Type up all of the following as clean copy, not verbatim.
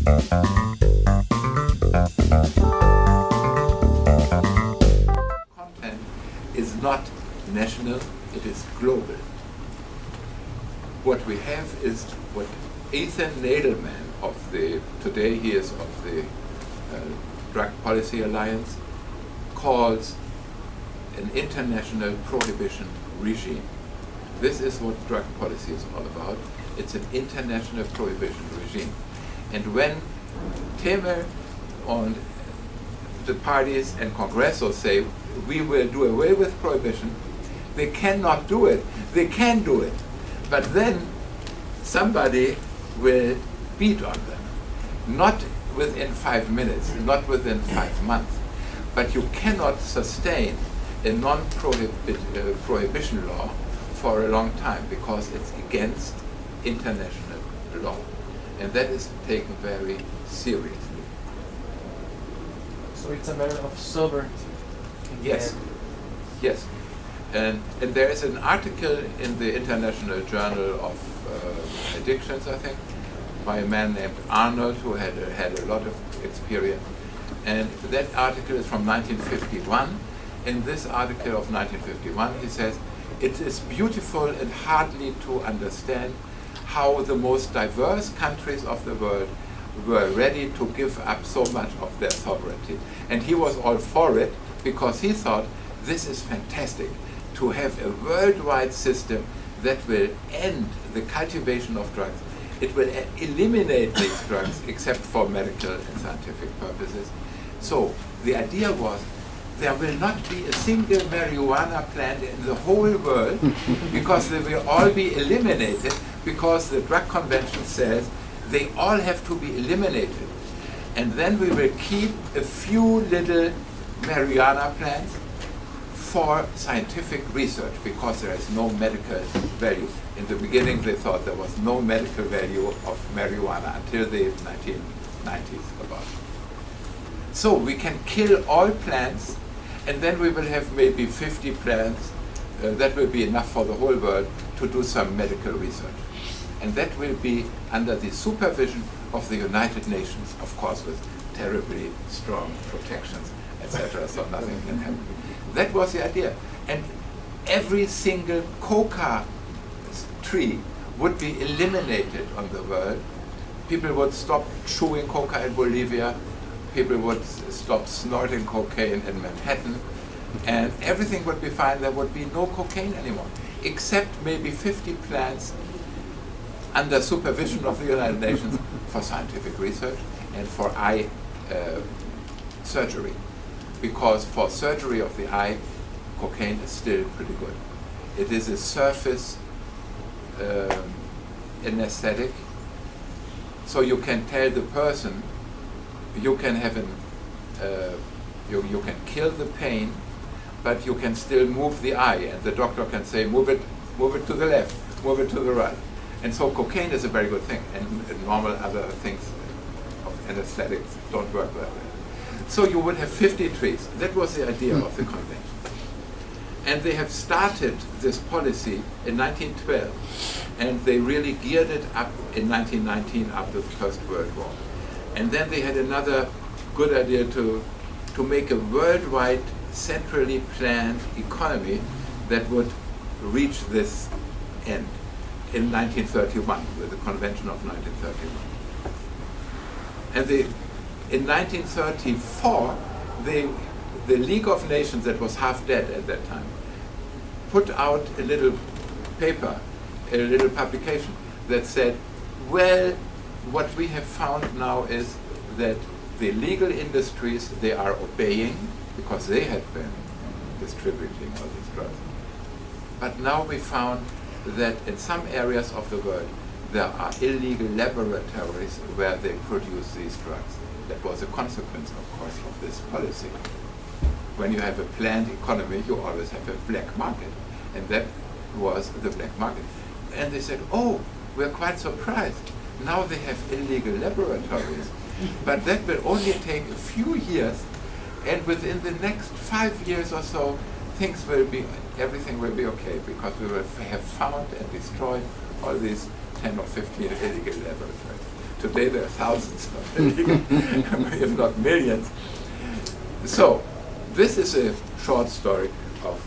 Content is not national, it is global. What we have is what Ethan Nadelman today he is of the Drug Policy Alliance, calls an international prohibition regime. This is what drug policy is all about. It's an international prohibition regime. And when Temer and the parties and Congresos say, we will do away with prohibition, they cannot do it. They can do it. But then somebody will beat on them. Not within 5 minutes, not within 5 months. But you cannot sustain a non-prohibition law for a long time because it's against international law. And that is taken very seriously. So it's a matter of sovereignty. Yes, yes. And there is an article in the International Journal of Addictions, I think, by a man named Arnold, who had a lot of experience. And that article is from 1951. In this article of 1951, he says, it is beautiful and hardly to understand how the most diverse countries of the world were ready to give up so much of their sovereignty. And he was all for it because he thought this is fantastic to have a worldwide system that will end the cultivation of drugs. It will eliminate these drugs except for medical and scientific purposes. So the idea was there will not be a single marijuana plant in the whole world because they will all be eliminated because the drug convention says they all have to be eliminated. And then we will keep a few little marijuana plants for scientific research because there is no medical value. In the beginning they thought there was no medical value of marijuana until the 1990s about. So we can kill all plants and then we will have maybe 50 plants. That will be enough for the whole world to do some medical research. And that will be under the supervision of the United Nations, of course with terribly strong protections, etc., so nothing can happen. That was the idea. And every single coca tree would be eliminated on the world. People would stop chewing coca in Bolivia. People would stop snorting cocaine in Manhattan. And everything would be fine. There would be no cocaine anymore, except maybe 50 plants under supervision of the United Nations for scientific research and for eye surgery. Because for surgery of the eye, cocaine is still pretty good. It is a surface anesthetic, so you can tell the person, you can have you can kill the pain, but you can still move the eye, and the doctor can say, move it to the left, move it to the right. And so cocaine is a very good thing, and normal other things of anesthetics don't work that way. So you would have 50 trees. That was the idea of the convention. And they have started this policy in 1912, and they really geared it up in 1919 after the First World War. And then they had another good idea to make a worldwide, centrally planned economy that would reach this end in 1931, with the Convention of 1931. And in 1934, the League of Nations, that was half dead at that time, put out a little paper, a little publication that said, well, what we have found now is that the legal industries, they are obeying because they had been distributing all these drugs. But now we found that in some areas of the world, there are illegal laboratories where they produce these drugs. That was a consequence, of course, of this policy. When you have a planned economy, you always have a black market. And that was the black market. And they said, oh, we're quite surprised. Now they have illegal laboratories. But that will only take a few years, and within the next 5 years or so, everything will be okay, because we will have found and destroyed all these 10 or 15 illegal laboratories. Today there are thousands of illegal, if not millions. So, this is a short story of,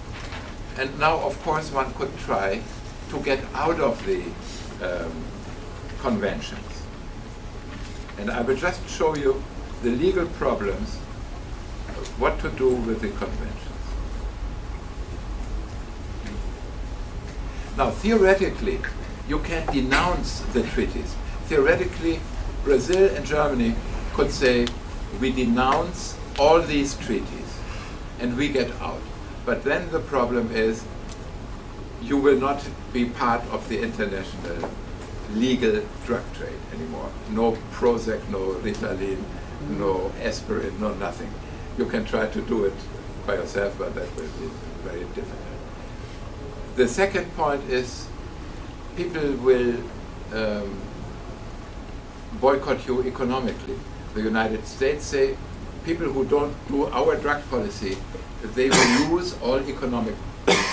and now of course one could try to get out of the conventions. And I will just show you the legal problems, what to do with the conventions. Now, theoretically, you can denounce the treaties. Theoretically, Brazil and Germany could say, we denounce all these treaties and we get out. But then the problem is, you will not be part of the international legal drug trade anymore. No Prozac, no Ritalin, no aspirin, no nothing. You can try to do it by yourself, but that will be very difficult. The second point is, people will boycott you economically. The United States say, people who don't do our drug policy, they will lose all economic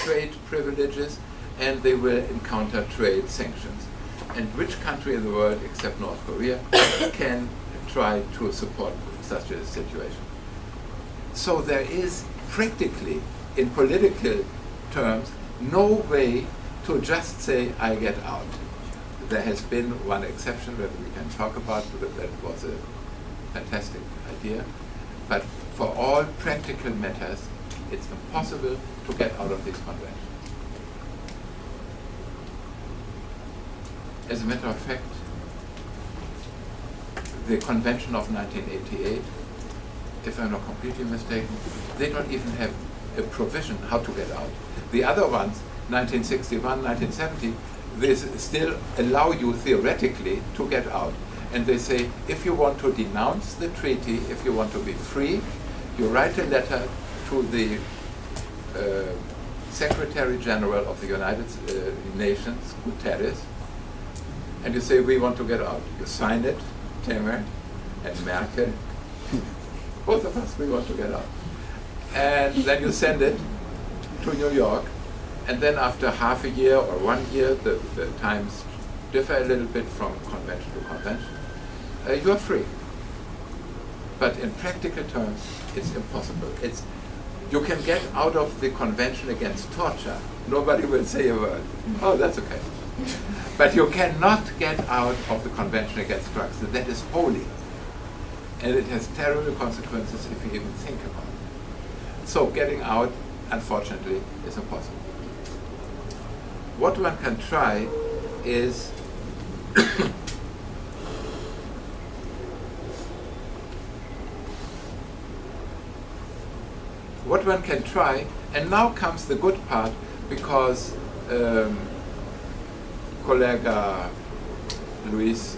trade privileges and they will encounter trade sanctions. And which country in the world, except North Korea, can try to support such a situation? So there is practically, in political terms, no way to just say, I get out. There has been one exception that we can talk about, but that was a fantastic idea. But for all practical matters, it's impossible to get out of these conventions. As a matter of fact, the convention of 1988, if I'm not completely mistaken, they don't even have a provision how to get out. The other ones, 1961, 1970, they still allow you theoretically to get out. And they say, if you want to denounce the treaty, if you want to be free, you write a letter to the Secretary General of the United Nations, Guterres, and you say, we want to get out. You sign it, Temer and Merkel, both of us, we want to get out. And then you send it to New York, and then after half a year or 1 year, the times differ a little bit from convention to convention, you are free. But in practical terms, it's impossible. You can get out of the convention against torture. Nobody will say a word. Oh, that's okay. But you cannot get out of the convention against drugs. That is holy. And it has terrible consequences if you even think about it. So getting out, unfortunately, is impossible. What one can try is what one can try, and now comes the good part, because colleague Luis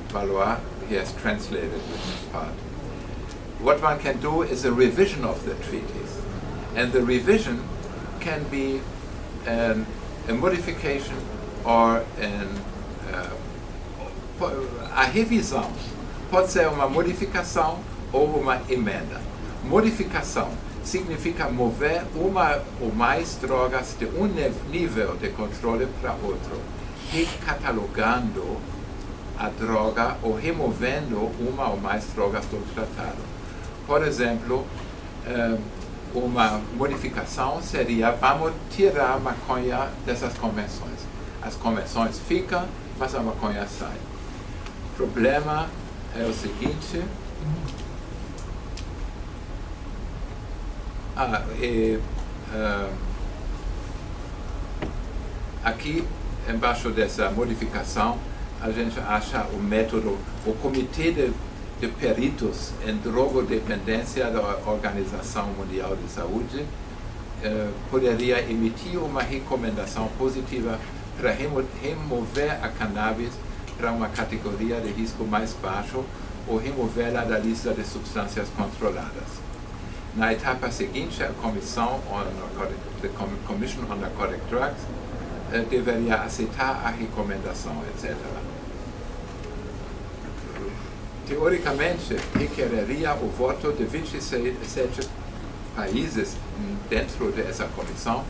Valois, he has translated this part. What one can do is a revision of the treaties, and the revision can be a modification or a revisão. Pode ser uma modificação ou uma emenda. Modificação significa mover uma ou mais drogas de um nível de controle para outro, recatalogando a droga ou removendo uma ou mais drogas do tratado. Por exemplo, uma modificação seria, vamos tirar a maconha dessas convenções. As convenções ficam, mas a maconha sai. O problema é o seguinte, aqui embaixo dessa modificação a gente acha o método, o comitê de peritos em drogodependência da Organização Mundial de Saúde poderia emitir uma recomendação positiva para remover a cannabis para uma categoria de risco mais baixo ou removê-la da lista de substâncias controladas. Na etapa seguinte, a Commission on Narcotic Drugs deveria aceitar a recomendação, etc. Teoricamente, requereria o voto de 27 países dentro dessa comissão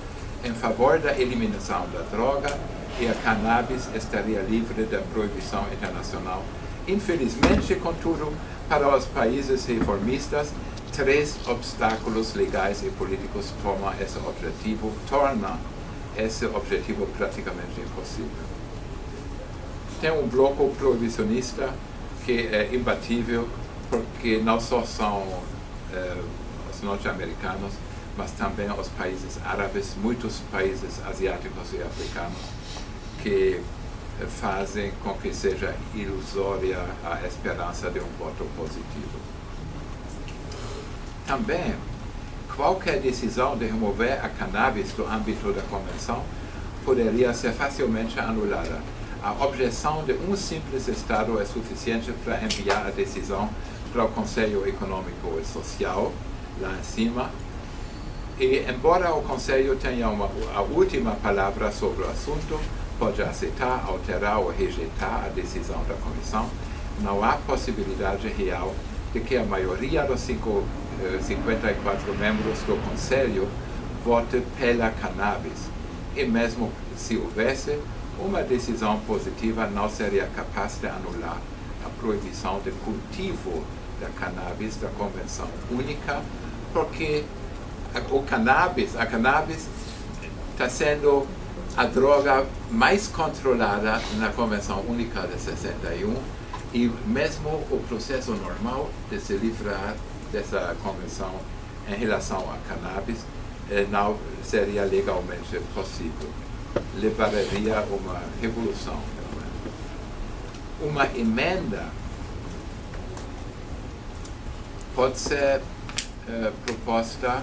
em favor da eliminação da droga e a cannabis estaria livre da proibição internacional. Infelizmente, contudo, para os países reformistas, 3 obstáculos legais e políticos tornam esse objetivo praticamente impossível. Tem um bloco proibicionista que é imbatível, porque não só são os norte-americanos, mas também os países árabes, muitos países asiáticos e africanos, que fazem com que seja ilusória a esperança de um voto positivo. Também, qualquer decisão de remover a cannabis do âmbito da convenção poderia ser facilmente anulada. A objeção de um simples Estado é suficiente para enviar a decisão para o Conselho Econômico e Social, lá em cima, e embora o Conselho tenha a última palavra sobre o assunto, pode aceitar, alterar ou rejeitar a decisão da Comissão, não há possibilidade real de que a maioria dos 54 membros do Conselho vote pela cannabis. E mesmo se houvesse, uma decisão positiva não seria capaz de anular a proibição de cultivo da cannabis da Convenção Única, porque a cannabis está sendo a droga mais controlada na Convenção Única de 61, e mesmo o processo normal de se livrar dessa convenção em relação à cannabis não seria legalmente possível. Levaria uma revolução, pelo menos. Uma emenda pode ser proposta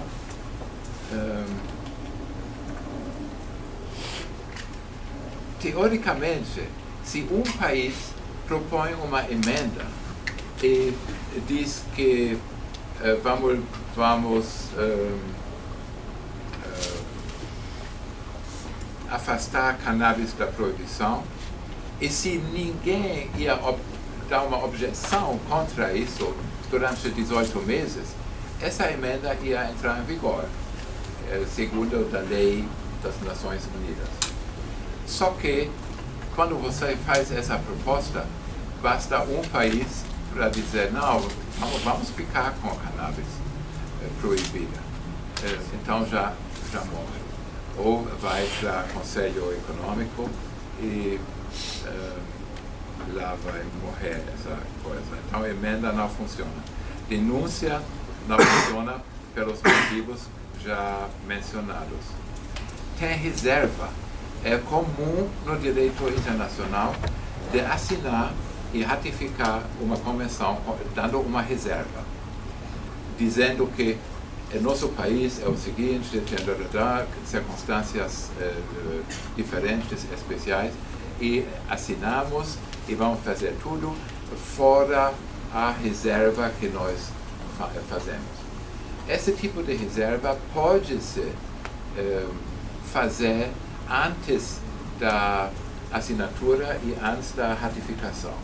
teoricamente, se um país propõe uma emenda e diz que vamos afastar a cannabis da proibição, e se ninguém ia dar uma objeção contra isso durante 18 meses, essa emenda ia entrar em vigor, segundo a lei das Nações Unidas. Só que, quando você faz essa proposta, basta um país para dizer, não, vamos ficar com a cannabis proibida. Então já morre. Ou vai para o Conselho Econômico e lá vai morrer essa coisa. Então a emenda não funciona. Denúncia não funciona pelos motivos já mencionados. Tem reserva. É comum no direito internacional de assinar e ratificar uma convenção dando uma reserva, dizendo que em nosso país é o seguinte, tem circunstâncias diferentes, especiais, e assinamos e vamos fazer tudo fora a reserva que nós fazemos. Esse tipo de reserva pode-se fazer antes da assinatura e antes da ratificação.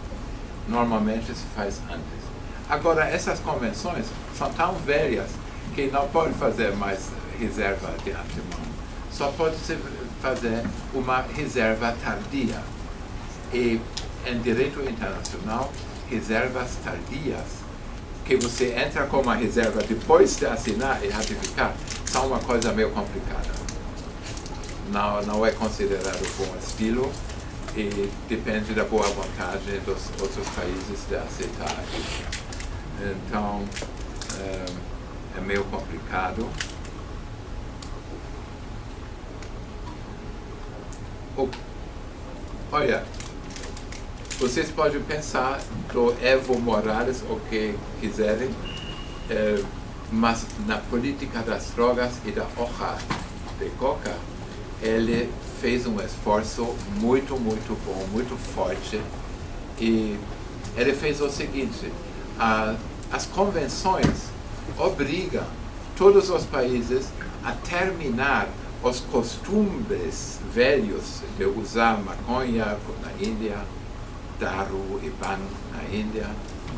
Normalmente se faz antes. Agora, essas convenções são tão velhas que não pode fazer mais reserva de antemão. Só pode se fazer uma reserva tardia. E em direito internacional, reservas tardias, que você entra com uma reserva depois de assinar e ratificar, são uma coisa meio complicada. Não é considerado bom estilo e depende da boa vontade dos outros países de aceitar isso. Então, é meio complicado. Olha, vocês podem pensar do Evo Morales o que quiserem, mas na política das drogas e da hoja de coca, ele fez um esforço muito bom, muito forte, e ele fez o seguinte: as convenções obrigam todos os países a terminar os costumes velhos de usar maconha na Índia, daru e ban na Índia,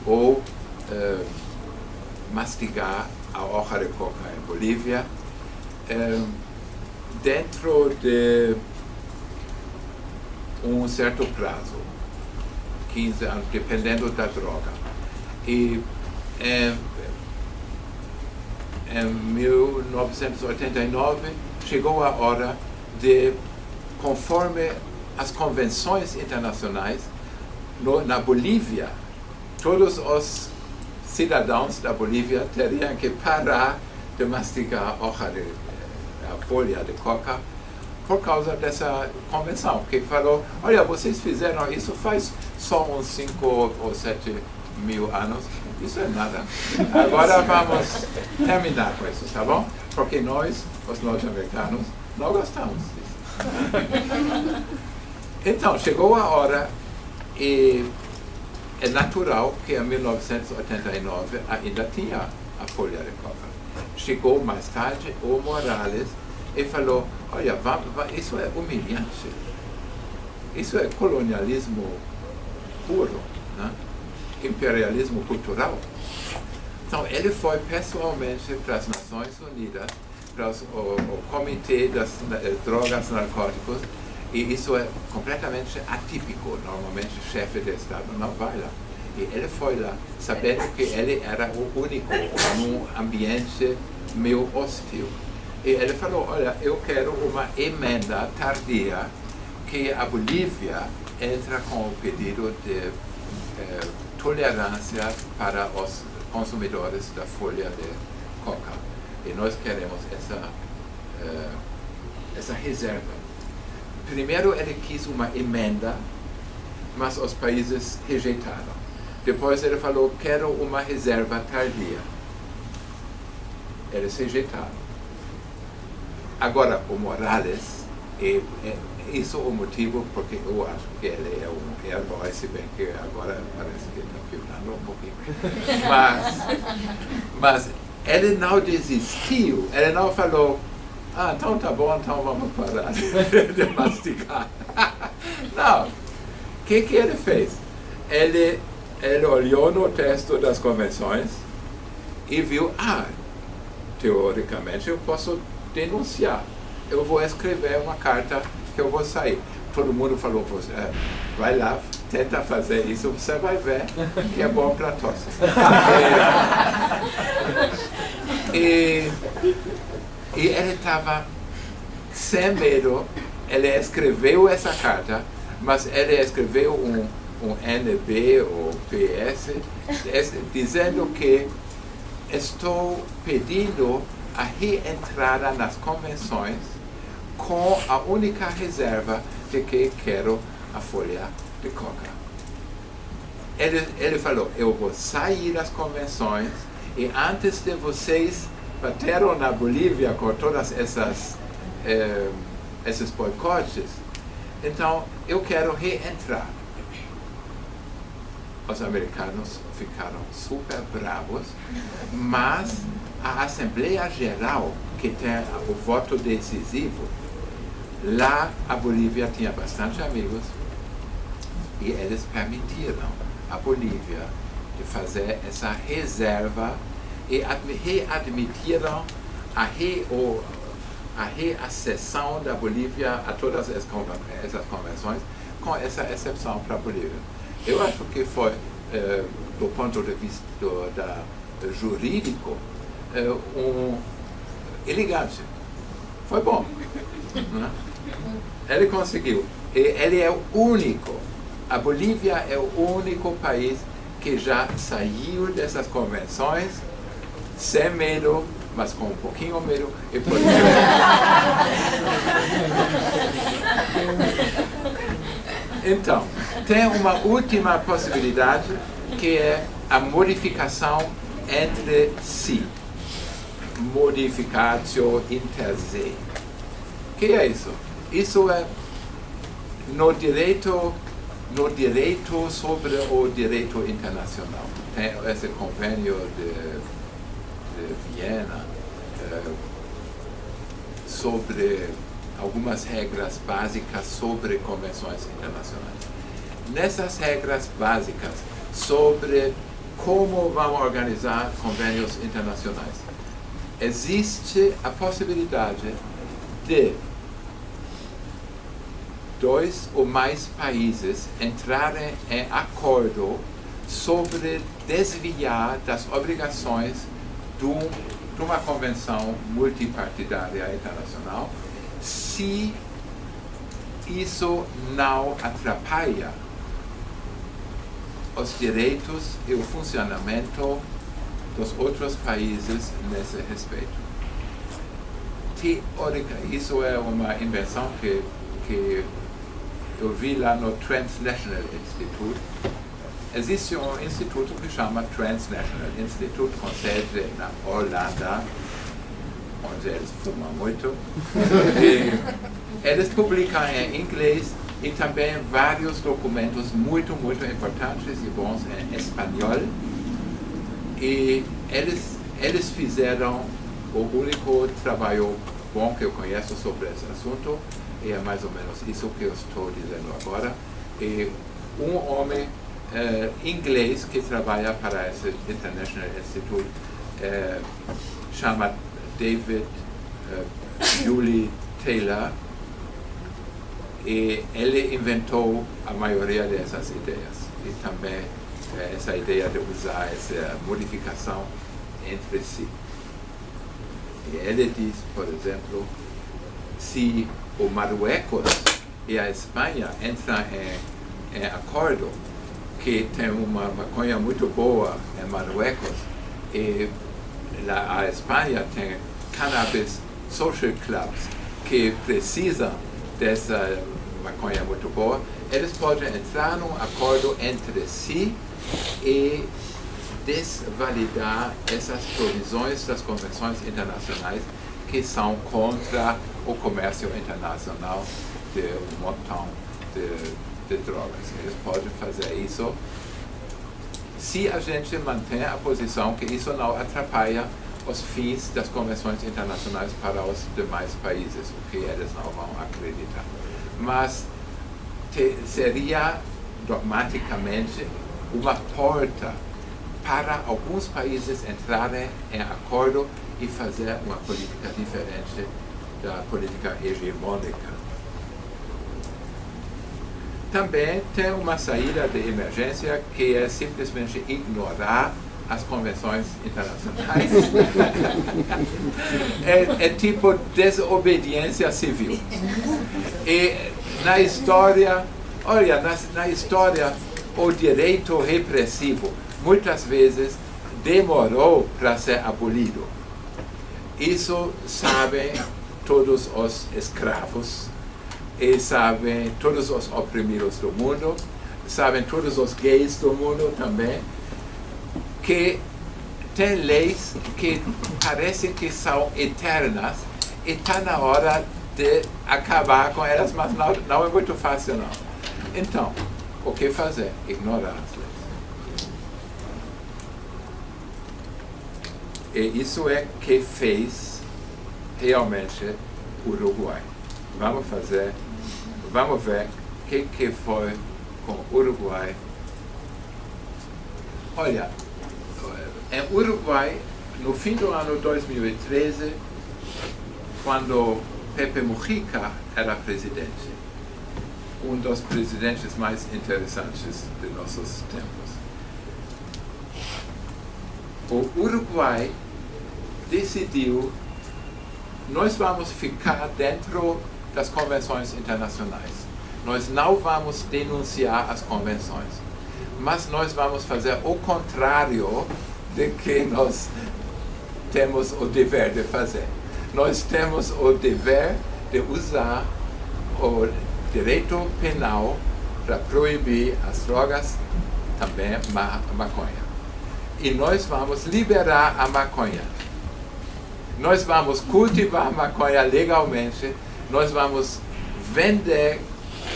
ou mastigar a hoja de coca em Bolívia, dentro de certo prazo, 15 anos, dependendo da droga. E em 1989 chegou a hora de, conforme as convenções internacionais, na Bolívia, todos os cidadãos da Bolívia teriam que parar de mastigar a folha de coca por causa dessa convenção, que falou, olha, vocês fizeram isso faz só uns 5 ou 7 mil anos, isso é nada. Agora vamos terminar com isso, tá bom? Porque nós, os norte-americanos, não gostamos disso. Então, chegou a hora e é natural que em 1989 ainda tinha a folha de coca. Chegou mais tarde o Morales e falou, olha, isso é humilhante. Isso é colonialismo puro, né? Imperialismo cultural. Então, ele foi pessoalmente para as Nações Unidas, para o Comitê das Drogas Narcóticos, e isso é completamente atípico. Normalmente, o chefe de Estado não vai lá. E ele foi lá, sabendo que ele era o único num ambiente meio hostil. E ele falou, olha, eu quero uma emenda tardia que a Bolívia entra com o pedido de tolerância para os consumidores da folha de coca. E nós queremos essa reserva. Primeiro ele quis uma emenda, mas os países rejeitaram. Depois ele falou, quero uma reserva tardia. Eles rejeitaram. Agora, o Morales, isso é o motivo porque eu acho que ele é um herói, se bem que agora parece que está piorando um pouquinho. Mas ele não desistiu, ele não falou, então tá bom, então vamos parar de mastigar. Não. O que ele fez? Ele olhou no texto das convenções e viu, teoricamente eu posso denunciar. Eu vou escrever uma carta que eu vou sair. Todo mundo falou, vai lá, tenta fazer isso, você vai ver que é bom para todos. E ele estava sem medo, ele escreveu essa carta, mas ele escreveu um NB ou PS, dizendo que estou pedindo a reentrada nas convenções com a única reserva de que quero a folha de coca. Ele falou, eu vou sair das convenções e antes de vocês bateram na Bolívia com todas esses boicotes, então eu quero reentrar. Os americanos ficaram super bravos, mas a Assembleia Geral, que tem o voto decisivo, lá a Bolívia tinha bastante amigos e eles permitiram a Bolívia de fazer essa reserva e readmitiram a reacessão da Bolívia a todas essas convenções, com essa exceção para a Bolívia. Eu acho que foi, do ponto de vista jurídico, elegante. Foi bom. Né? Ele conseguiu. E ele é o único. A Bolívia é o único país que já saiu dessas convenções sem medo, mas com um pouquinho medo. E por Então, tem uma última possibilidade, que é a modificação entre si. Modificatio inter se. O que é isso? Isso é no direito sobre o direito internacional. Tem esse convênio de Viena sobre algumas regras básicas sobre convenções internacionais. Nessas regras básicas sobre como vamos organizar convênios internacionais, existe a possibilidade 2 ou mais países entrarem em acordo sobre desviar das obrigações de uma convenção multipartidária internacional, se isso não atrapalha os direitos e o funcionamento dos outros países nesse respeito. Teórica, isso é uma invenção que eu vi lá no Transnational Institute. Existe um instituto que chama Transnational Institute, com sede na Holanda, onde eles fumam muito. E eles publicam em inglês e também vários documentos muito importantes e bons em espanhol. E eles fizeram o único trabalho bom que eu conheço sobre esse assunto, e é mais ou menos isso que eu estou dizendo agora. E um homem inglês que trabalha para esse International Institute chama David Julie Taylor, e ele inventou a maioria dessas ideias, e também essa ideia de usar essa modificação entre si. E ele diz, por exemplo, se o Marruecos e a Espanha entram em acordo que tem uma maconha muito boa em Marruecos, e a Espanha tem cannabis social clubs que precisam dessa maconha muito boa, eles podem entrar num acordo entre si e desvalidar essas provisões das convenções internacionais que são contra o comércio internacional de um montão de drogas. Eles podem fazer isso se a gente mantém a posição que isso não atrapalha os fins das convenções internacionais para os demais países, o que eles não vão acreditar. Mas seria dogmaticamente uma porta para alguns países entrarem em acordo e fazer uma política diferente da política hegemônica. Também tem uma saída de emergência que é simplesmente ignorar as convenções internacionais. é tipo desobediência civil. E na história, olha, na história, o direito repressivo muitas vezes demorou para ser abolido. Isso sabem todos os escravos, e sabem todos os oprimidos do mundo, sabem todos os gays do mundo também, que tem leis que parecem que são eternas e está na hora de acabar com elas, mas não é muito fácil não. Então, o que fazer? Ignorar as leis. E isso é que fez realmente o Uruguai. Vamos ver o que foi com o Uruguai. Olha, em Uruguai, no fim do ano 2013, quando Pepe Mujica era presidente, um dos presidentes mais interessantes de nossos tempos, o Uruguai decidiu: nós vamos ficar dentro das convenções internacionais. Nós não vamos denunciar as convenções, mas nós vamos fazer o contrário de que nós temos o dever de fazer. Nós temos o dever de usar o direito penal para proibir as drogas, também a maconha. E nós vamos liberar a maconha. Nós vamos cultivar maconha legalmente, nós vamos vender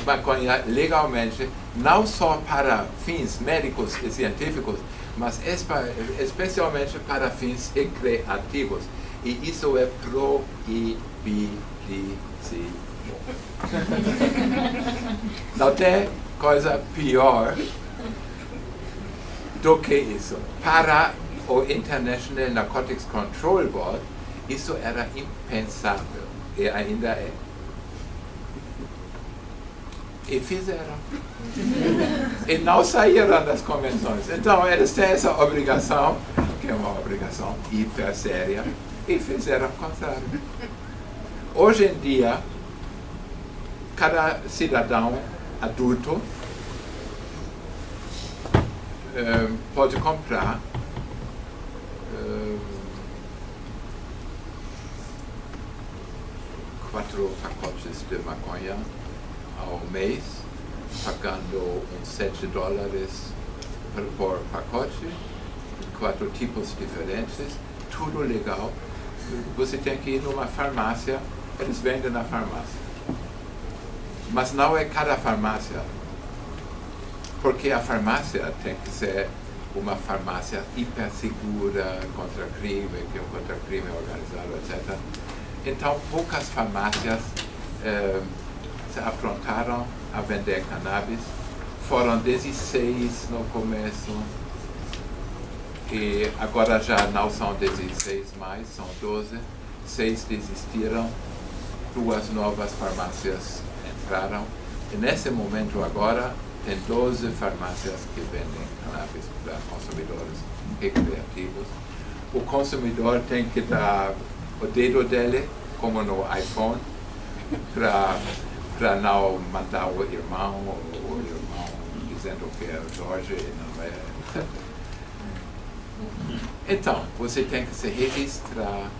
maconha legalmente, não só para fins médicos e científicos, mas especialmente para fins recreativos. E isso é proibidíssimo. Não tem coisa pior do que isso. Para o International Narcotics Control Board, isso era impensável, e ainda é. E fizeram. E não saíram das convenções. Então, eles têm essa obrigação, que é uma obrigação hiper séria, e fizeram o contrário. Hoje em dia, cada cidadão adulto pode comprar 4 pacotes de maconha ao mês, pagando uns $7 por pacote, 4 tipos diferentes, tudo legal. Você tem que ir numa farmácia, eles vendem na farmácia. Mas não é cada farmácia, porque a farmácia tem que ser uma farmácia hiper segura contra crime organizado, etc. Então, poucas farmácias se aprontaram a vender cannabis. Foram 16 no começo, e agora já não são 16 mais, são 12. 6 desistiram, 2 novas farmácias entraram. E nesse momento agora, tem 12 farmácias que vendem cannabis para consumidores recreativos. O consumidor tem que dar o dedo dele, como no iPhone, para não mandar o irmão dizendo que é o Jorge e não é, etc. Então, você tem que se registrar,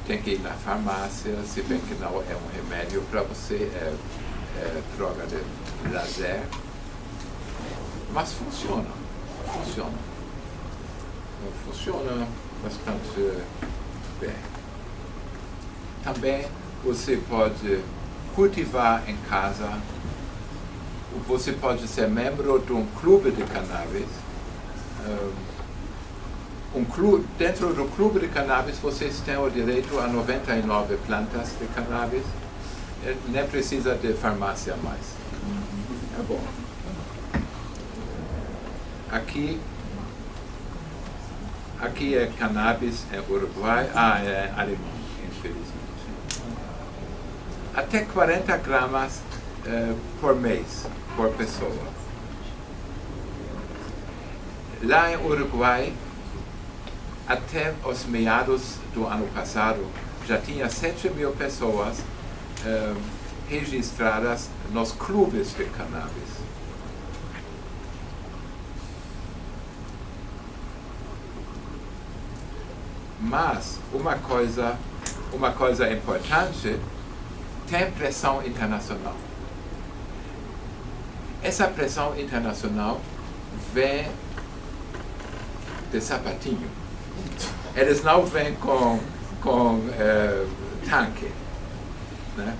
tem que ir na farmácia, se bem que não é um remédio para você, é droga de lazer, mas funciona bastante bem. Também você pode cultivar em casa, você pode ser membro de um clube de cannabis. Dentro do clube de cannabis vocês têm o direito a 99 plantas de cannabis, nem precisa de farmácia mais. É bom. Aqui é cannabis, é Uruguai, é Alemão, infelizmente. Até 40 gramas por mês, por pessoa. Lá em Uruguai, até os meados do ano passado, já tinha 7.000 pessoas registradas nos clubes de cannabis. Mas uma coisa importante, tem pressão internacional. Essa pressão internacional vem de sapatinho. Eles não vêm com tanque, né?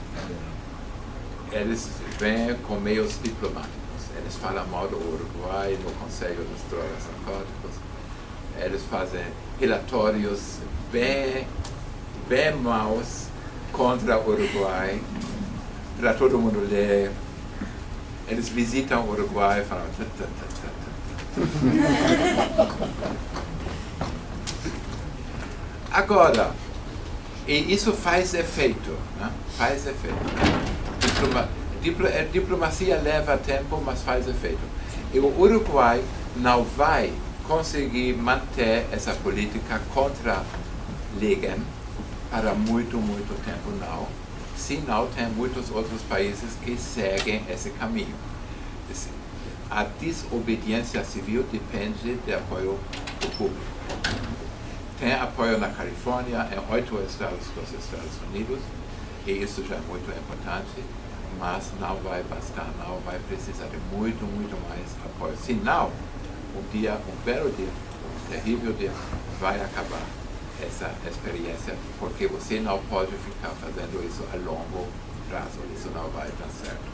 Eles vêm com meios diplomáticos. Eles falam mal do Uruguai no Conselho das Drogas Narcóticas. Eles fazem relatórios bem maus contra o Uruguai, para todo mundo ler. Eles visitam o Uruguai e falam... Agora, e isso faz efeito, né? Faz efeito. Diplomacia leva tempo, mas faz efeito. E o Uruguai não vai conseguir manter essa política contra Ligen para muito tempo, não. Senão, tem muitos outros países que seguem esse caminho. A desobediência civil depende do apoio do público. Tem apoio na Califórnia, em 8 estados dos Estados Unidos, e isso já é muito importante, mas não vai bastar, não vai precisar de muito mais apoio. Senão, um belo dia, um terrível dia, vai acabar essa experiência, porque você não pode ficar fazendo isso a longo prazo, isso não vai dar certo.